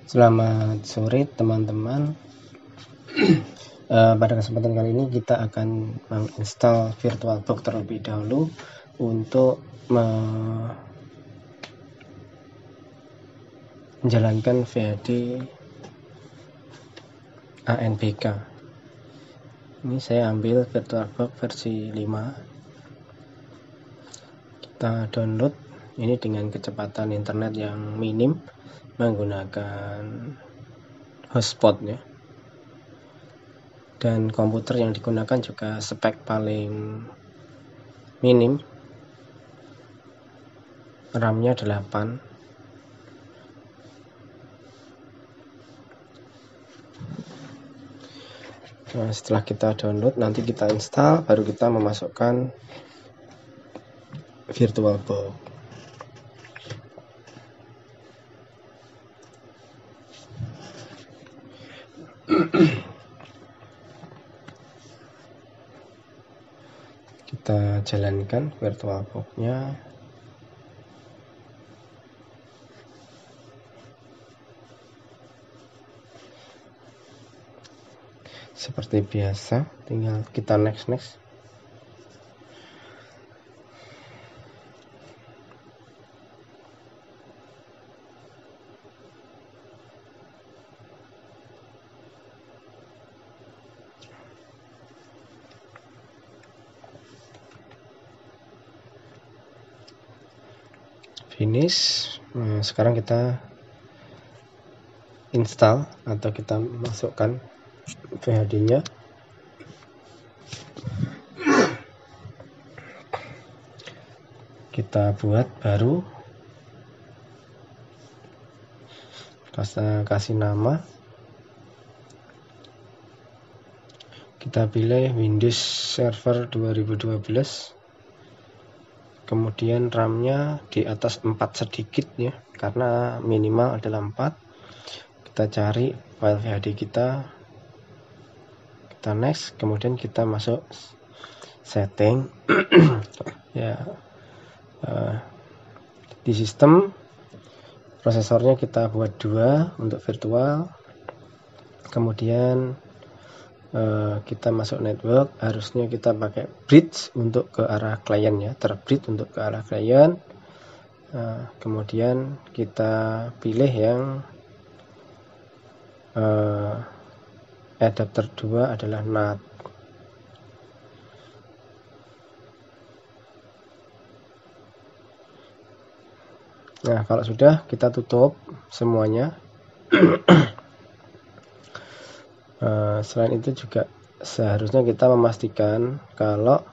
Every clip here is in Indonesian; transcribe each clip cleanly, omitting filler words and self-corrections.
Selamat sore teman-teman. Pada kesempatan kali ini kita akan menginstal VirtualBox terlebih dahulu untuk menjalankan VHD ANBK. Ini saya ambil VirtualBox versi 5. Kita download ini dengan kecepatan internet yang minim menggunakan hotspot ya. Dan komputer yang digunakan juga spek paling minim, RAM-nya 8. Nah, setelah kita download, nanti kita install, baru kita memasukkan VirtualBox. Kita jalankan VirtualBox-nya. Seperti biasa, tinggal kita next. Finish. Nah, sekarang kita install atau kita masukkan VHD-nya. Kita buat baru, kasih nama, kita pilih Windows Server 2012, kemudian RAM-nya di atas 4 sedikit ya, karena minimal adalah 4. Kita cari file VHD kita next, kemudian kita masuk setting. Ya, di sistem prosesornya kita buat 2 untuk virtual, kemudian kita masuk network, harusnya kita pakai bridge untuk ke arah klien ya, terbridge untuk ke arah klien. Kemudian kita pilih yang adapter 2 adalah NAT. Nah, kalau sudah, kita tutup semuanya. Selain itu juga seharusnya kita memastikan kalau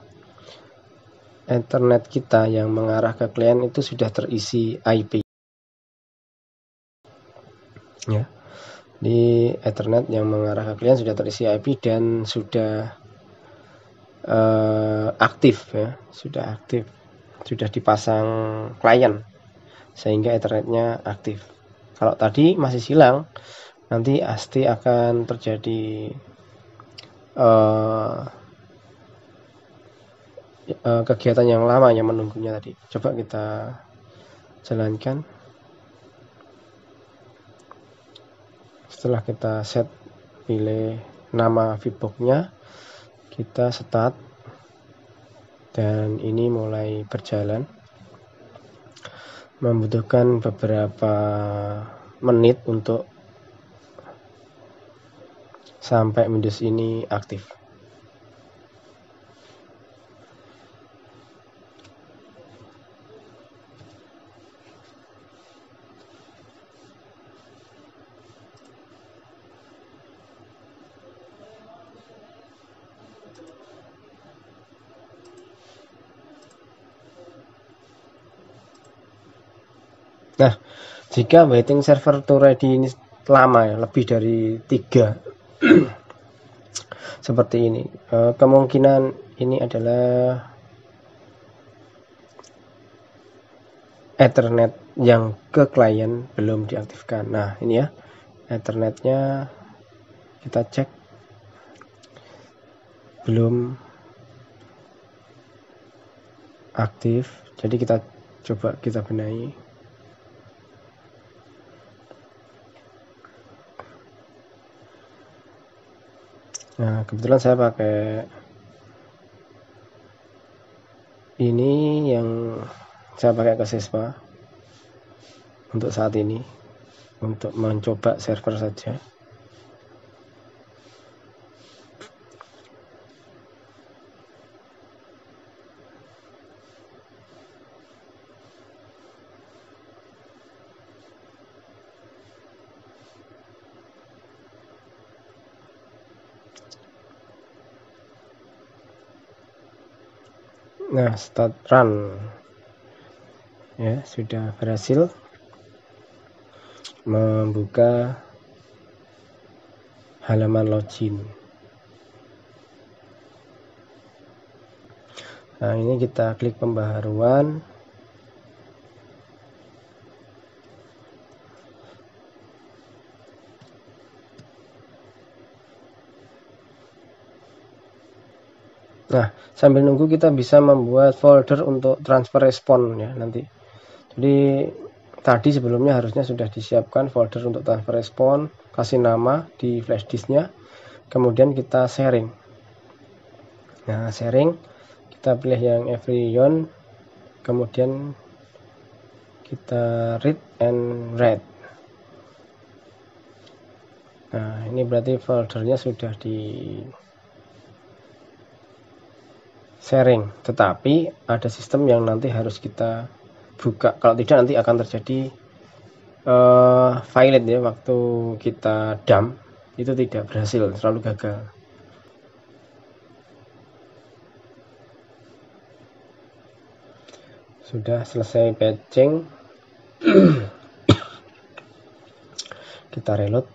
Ethernet kita yang mengarah ke klien itu sudah terisi IP ya. Di Ethernet yang mengarah ke klien sudah terisi IP dan sudah aktif ya, sudah dipasang klien sehingga Ethernetnya aktif. Kalau tadi masih silang, nanti pasti akan terjadi kegiatan yang lama yang menunggunya tadi. Coba kita jalankan. Setelah kita set, pilih nama VBox-nya, kita start, dan ini mulai berjalan. Membutuhkan beberapa menit untuk sampai Windows ini aktif. Nah, jika waiting server to ready ini lama ya, lebih dari 3 seperti ini, kemungkinan ini adalah Ethernet yang ke klien belum diaktifkan. Nah, ini ya, Ethernetnya kita cek belum aktif, jadi kita coba kita benahi. Nah, kebetulan saya pakai ini yang saya pakai ke siswa untuk saat ini, untuk mencoba server saja. Nah, start run ya, sudah berhasil membuka halaman login. Nah, ini kita klik pembaharuan. Nah, sambil nunggu kita bisa membuat folder untuk transfer respon ya nanti. Jadi tadi sebelumnya harusnya sudah disiapkan folder untuk transfer respon, kasih nama di flash disknya, kemudian kita sharing. Nah, sharing kita pilih yang everyone, kemudian kita read and write. Nah, ini berarti foldernya sudah di sharing, tetapi ada sistem yang nanti harus kita buka, kalau tidak nanti akan terjadi violet ya, waktu kita dump itu tidak berhasil, selalu gagal. Sudah selesai patching, kita reload,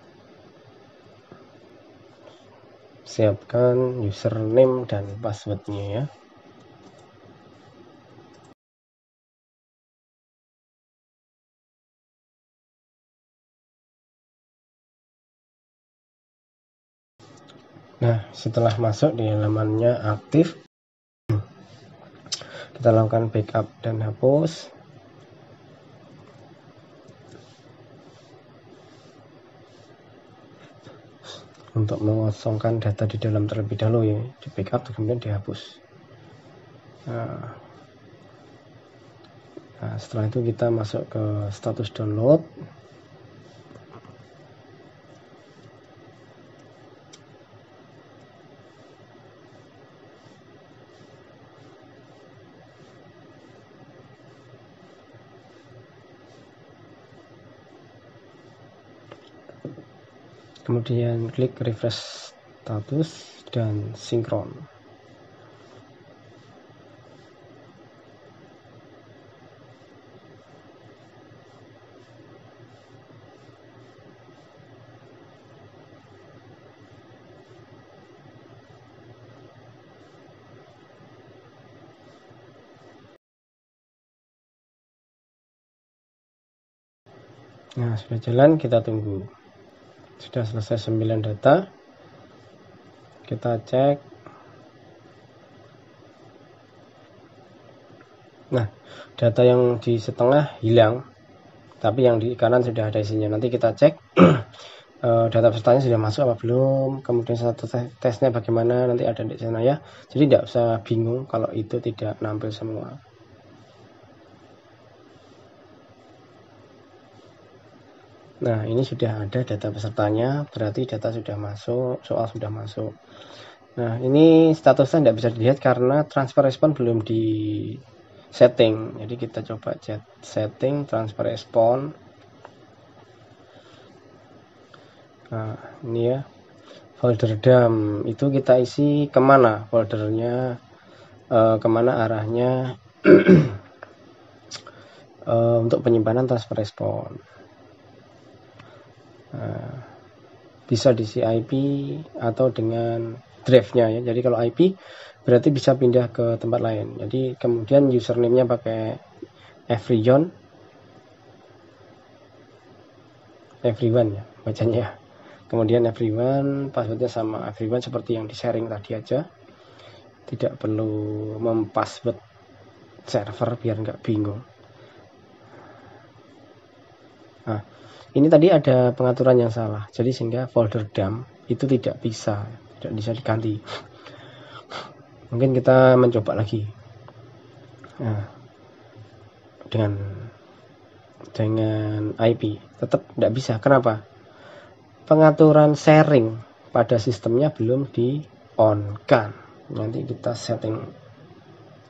siapkan username dan passwordnya ya. Nah, setelah masuk di halamannya aktif, kita lakukan backup dan hapus. Untuk mengosongkan data di dalam terlebih dahulu ya, di backup kemudian dihapus. Nah, setelah itu kita masuk ke status download. Kemudian klik refresh status dan sinkron. Nah, sudah jalan, kita tunggu. Sudah selesai 9 data. Kita cek. Nah, data yang di setengah hilang, tapi yang di kanan sudah ada isinya. Nanti kita cek data pesertanya sudah masuk apa belum, kemudian satu tesnya bagaimana, nanti ada di sana ya. Jadi tidak usah bingung kalau itu tidak nampil semua. Nah, ini sudah ada data pesertanya, berarti data sudah masuk, soal sudah masuk. Nah, ini statusnya tidak bisa dilihat karena transfer respon belum di setting. Jadi kita coba setting transfer respon. Nah, ini ya, folder dump itu kita isi kemana foldernya, kemana arahnya untuk penyimpanan transfer respon. Nah, bisa diisi IP atau dengan drive-nya ya. Jadi kalau IP berarti bisa pindah ke tempat lain. Jadi kemudian username-nya pakai everyone ya bacanya ya. Kemudian everyone, passwordnya sama everyone seperti yang di sharing tadi aja. Tidak perlu mempassword server biar nggak bingung. Nah, ini tadi ada pengaturan yang salah, jadi sehingga folder dump itu tidak bisa. tidak bisa diganti. Mungkin kita mencoba lagi. Nah, dengan IP tetap tidak bisa. Kenapa? Pengaturan sharing pada sistemnya belum di on kan. Nanti kita setting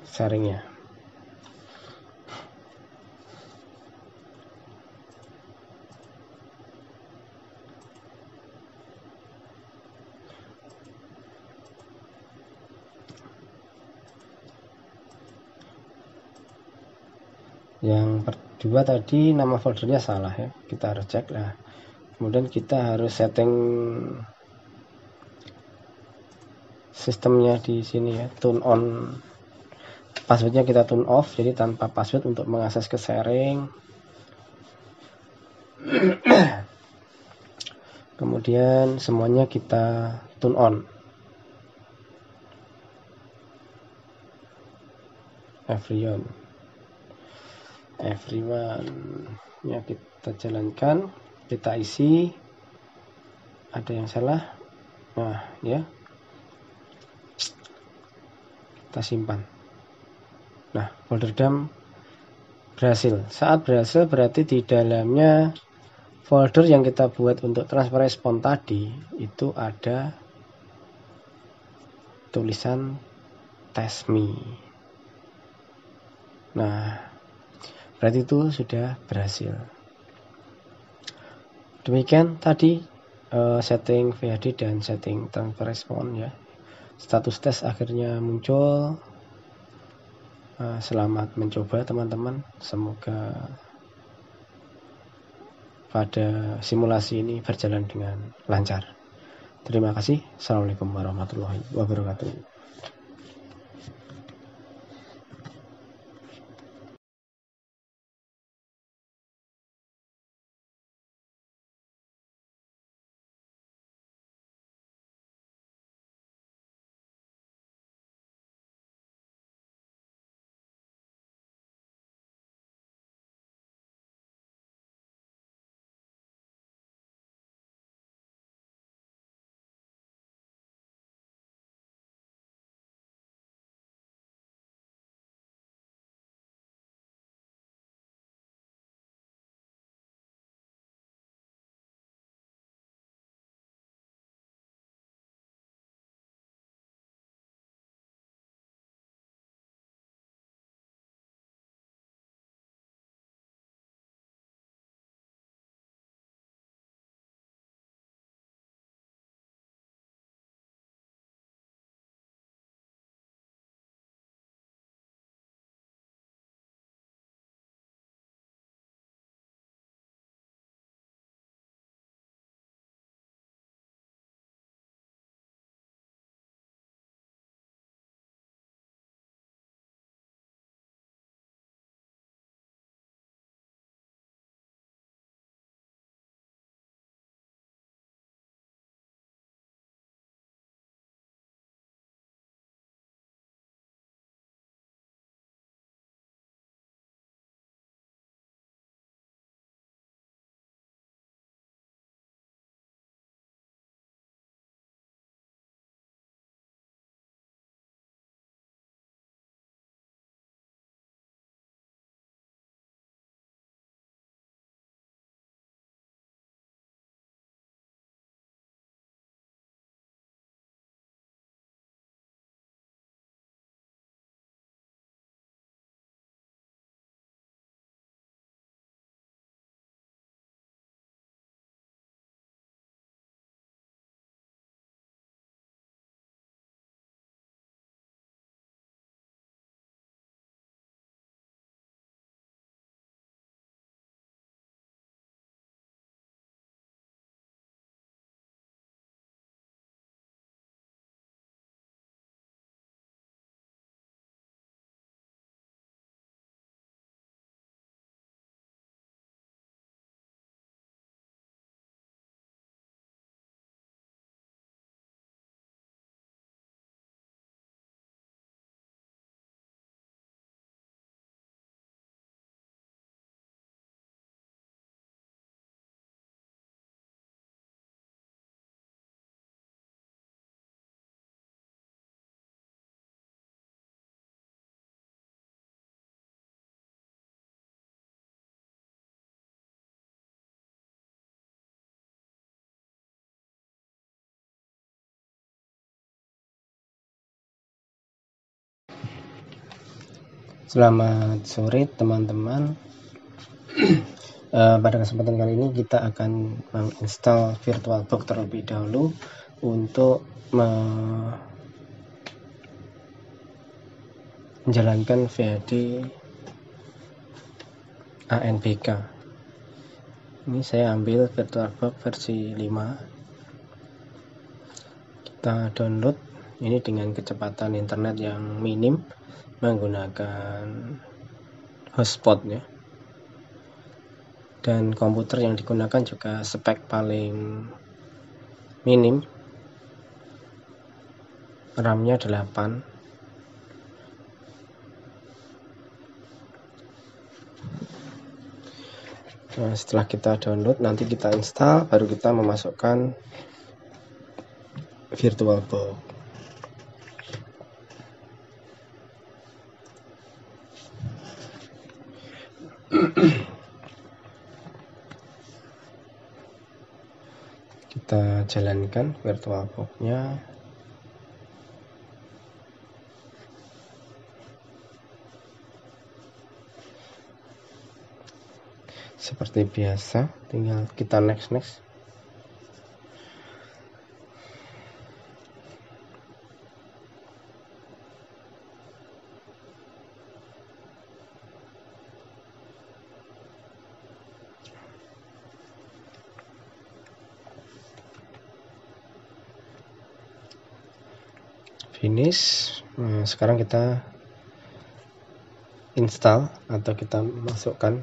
sharingnya. Yang kedua tadi nama foldernya salah ya, kita harus cek lah. Kemudian kita harus setting sistemnya di sini ya, turn on. Passwordnya kita turn off, jadi tanpa password untuk mengakses ke sharing. Kemudian semuanya kita turn on. Everyone ya, kita jalankan, kita isi. Ada yang salah, nah ya, kita simpan. Nah, folder dump berhasil. Saat berhasil berarti di dalamnya folder yang kita buat untuk transfer respon tadi itu ada tulisan test me. Nah, berarti itu sudah berhasil. Demikian tadi setting VHD dan setting transfer respon ya. Status tes akhirnya muncul. Selamat mencoba teman-teman. Semoga pada simulasi ini berjalan dengan lancar. Terima kasih. Assalamualaikum warahmatullahi wabarakatuh. Selamat sore teman-teman. Pada kesempatan kali ini kita akan menginstal VirtualBox terlebih dahulu untuk menjalankan VHD ANBK. Ini saya ambil VirtualBox versi 5. Kita download ini dengan kecepatan internet yang minim menggunakan hotspot ya. Dan komputer yang digunakan juga spek paling minim, RAM-nya 8. Nah, setelah kita download, nanti kita install, baru kita memasukkan VirtualBox. Kita jalankan VirtualBox-nya. Seperti biasa, tinggal kita next. Finish. Nah, sekarang kita install atau kita masukkan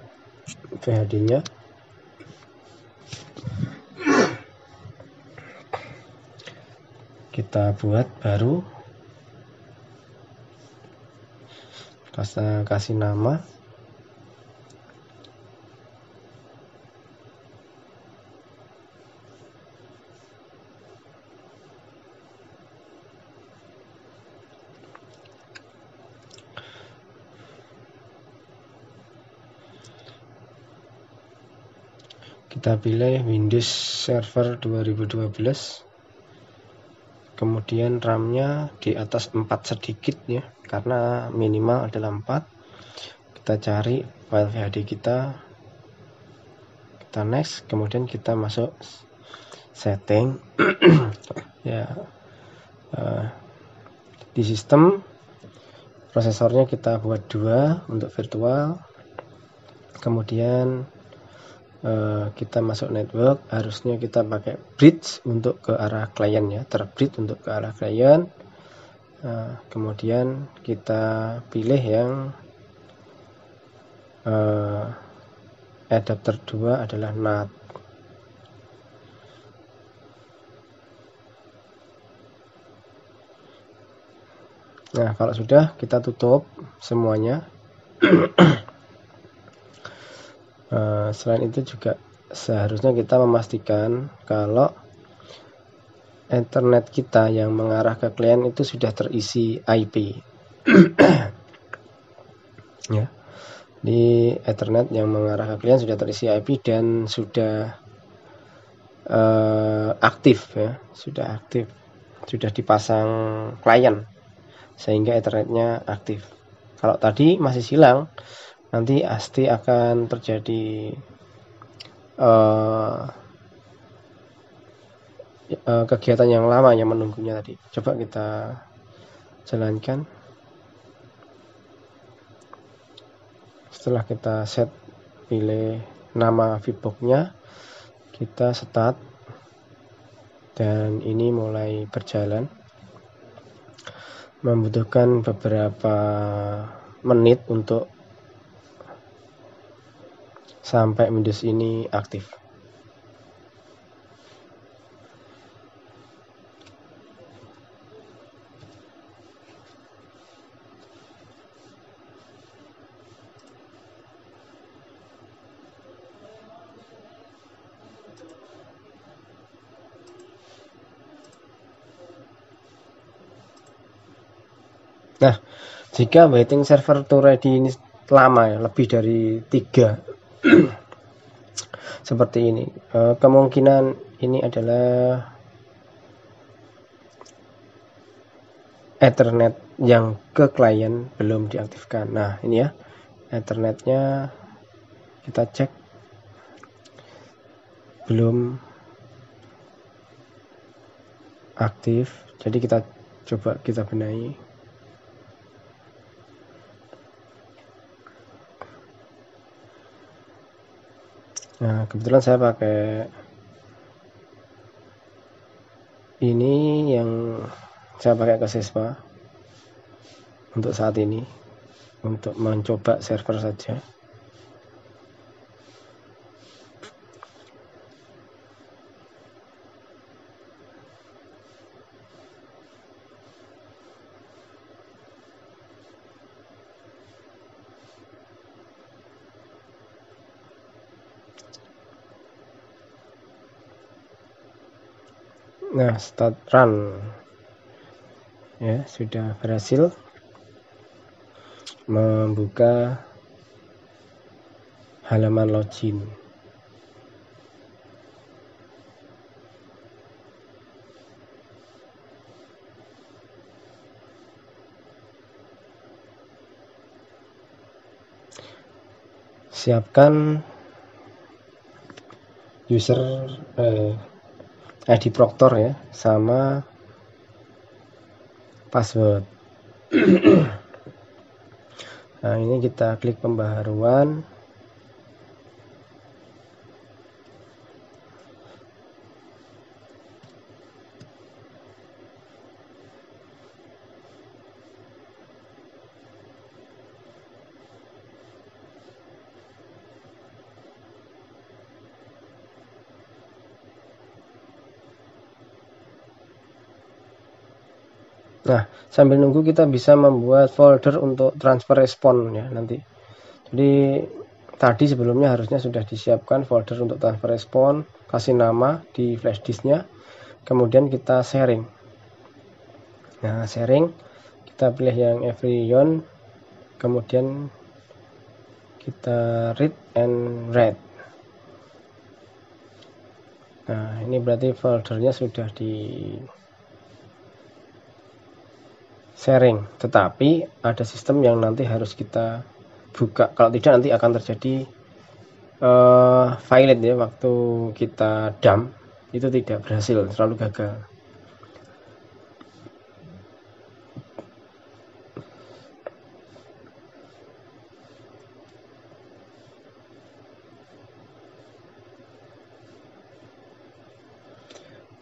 VHD-nya. Kita buat baru, kasih nama. Kita pilih Windows Server 2012, kemudian RAM-nya di atas 4 sedikit ya, karena minimal adalah 4. Kita cari file VHD kita next, kemudian kita masuk setting. Ya, di sistem prosesornya kita buat 2 untuk virtual, kemudian kita masuk network, harusnya kita pakai bridge untuk ke arah klien ya, terbridge untuk ke arah klien. Kemudian kita pilih yang adapter 2 adalah NAT. Nah, kalau sudah, kita tutup semuanya. Selain itu juga seharusnya kita memastikan kalau internet kita yang mengarah ke klien itu sudah terisi IP. Ya, di Ethernet yang mengarah ke klien sudah terisi IP dan sudah aktif ya, sudah dipasang klien sehingga Ethernetnya aktif. Kalau tadi masih silang, nanti pasti akan terjadi kegiatan yang lama yang menunggunya tadi. Coba kita jalankan. Setelah kita set, pilih nama VBox-nya, kita start, dan ini mulai berjalan. Membutuhkan beberapa menit untuk sampai Windows ini aktif. Nah, jika waiting server to ready ini lama ya, lebih dari 3 seperti ini, kemungkinan ini adalah Ethernet yang ke klien belum diaktifkan. Nah ini ya, Ethernetnya kita cek belum aktif, jadi kita coba kita benahi. Nah kebetulan saya pakai ini, yang saya pakai ke Sespa untuk saat ini, untuk mencoba server saja. Nah start run ya, sudah berhasil membuka halaman login. Siapkan user ID Proctor ya, sama password. Nah ini kita klik pembaharuan. Nah sambil nunggu kita bisa membuat folder untuk transfer respon ya nanti. Jadi tadi sebelumnya harusnya sudah disiapkan folder untuk transfer respon, kasih nama di flash disknya, kemudian kita sharing. Nah sharing kita pilih yang everyone, kemudian kita read and write. Nah ini berarti foldernya sudah di sharing, tetapi ada sistem yang nanti harus kita buka, kalau tidak nanti akan terjadi violet ya, waktu kita dump itu tidak berhasil, selalu gagal.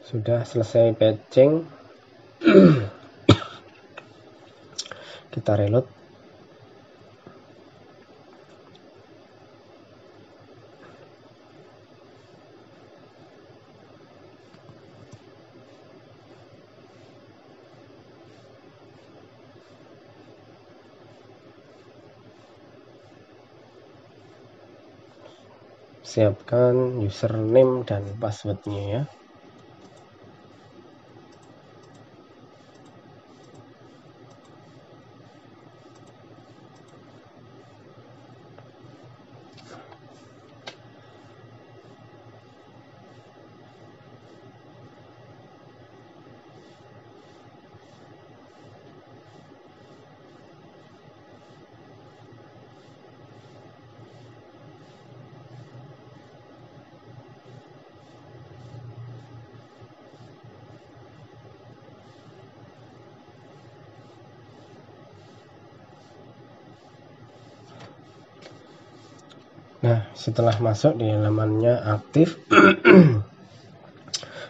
Sudah selesai patching. Kita reload. Siapkan username dan passwordnya ya. Nah setelah masuk di halamannya aktif,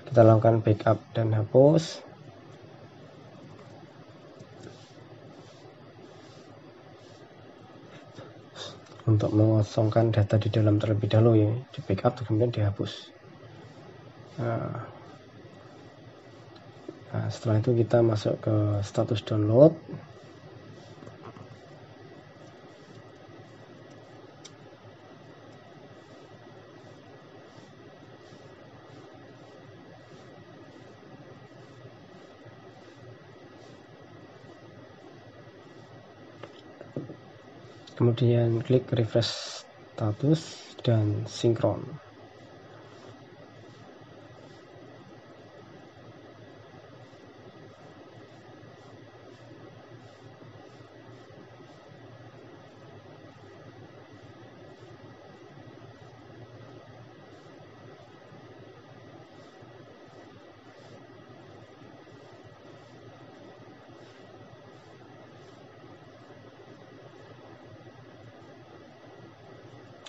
kita lakukan backup dan hapus. Untuk mengosongkan data di dalam terlebih dahulu ya, di backup kemudian dihapus. Nah setelah itu kita masuk ke status download. Kemudian klik refresh status dan sinkron.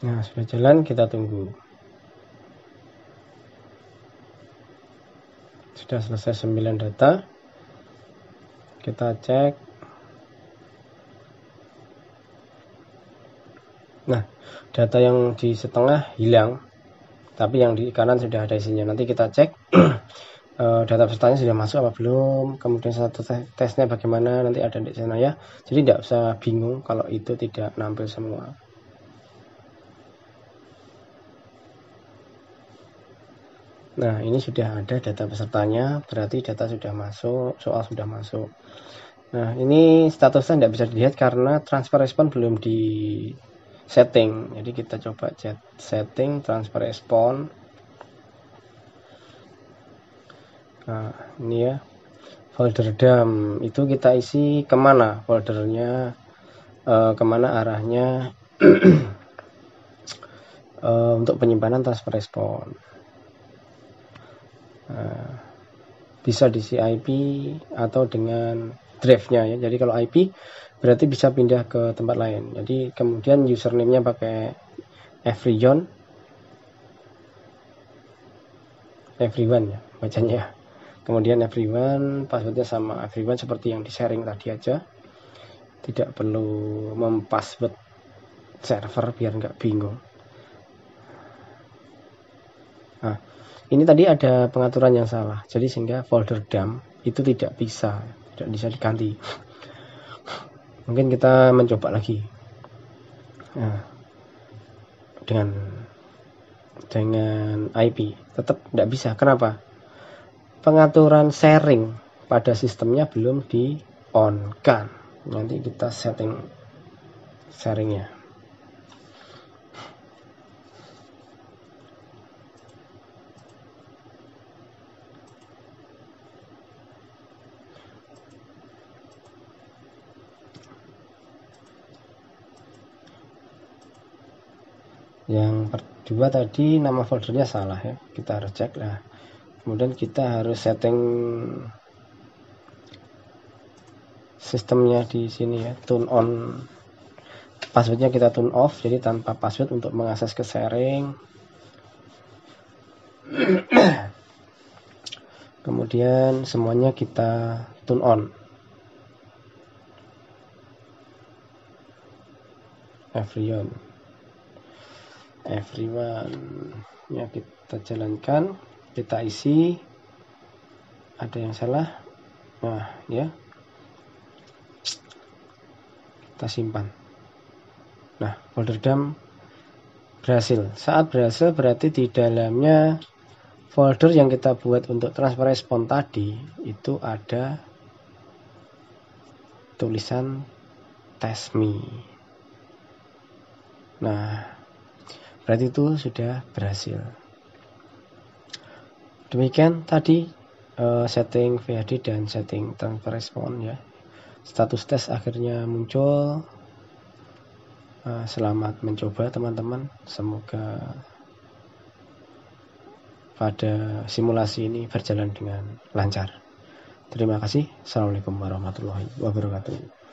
Nah, sudah jalan, kita tunggu. Sudah selesai 9 data. Kita cek. Nah, data yang di setengah hilang, tapi yang di kanan sudah ada isinya. Nanti kita cek data pesertanya sudah masuk apa belum, kemudian satu tesnya bagaimana, nanti ada di sana ya. Jadi tidak usah bingung kalau itu tidak nampil semua. Nah, ini sudah ada data pesertanya, berarti data sudah masuk, soal sudah masuk. Nah, ini statusnya tidak bisa dilihat karena transfer respon belum di setting. Jadi kita coba setting transfer respon. Nah, ini ya, folder DAM itu kita isi kemana foldernya, kemana arahnya untuk penyimpanan transfer respon. Nah, bisa diisi IP atau dengan drive-nya ya. Jadi kalau IP berarti bisa pindah ke tempat lain. Jadi kemudian username-nya pakai everyone ya bacanya. Kemudian everyone, passwordnya sama everyone seperti yang di sharing tadi aja. Tidak perlu mempassword server biar nggak bingung. Nah, ini tadi ada pengaturan yang salah, jadi sehingga folder DAM itu tidak bisa diganti. Mungkin kita mencoba lagi. Nah, dengan IP tetap tidak bisa. Kenapa? Pengaturan sharing pada sistemnya belum di on kan. Nanti kita setting sharingnya. Yang kedua tadi nama foldernya salah ya, kita harus cek lah. Kemudian kita harus setting sistemnya di sini ya, turn on. Passwordnya kita turn off, jadi tanpa password untuk mengakses ke sharing. Kemudian semuanya kita turn on. Everyone ya, kita jalankan, kita isi. Ada yang salah, nah ya, kita simpan. Nah, folder DAM berhasil. Saat berhasil berarti di dalamnya folder yang kita buat untuk transfer respon tadi itu ada tulisan test me. Nah, berarti itu sudah berhasil. Demikian tadi setting VHD dan setting transfer respon ya. Status tes akhirnya muncul. Selamat mencoba teman-teman. Semoga pada simulasi ini berjalan dengan lancar. Terima kasih. Assalamualaikum warahmatullahi wabarakatuh.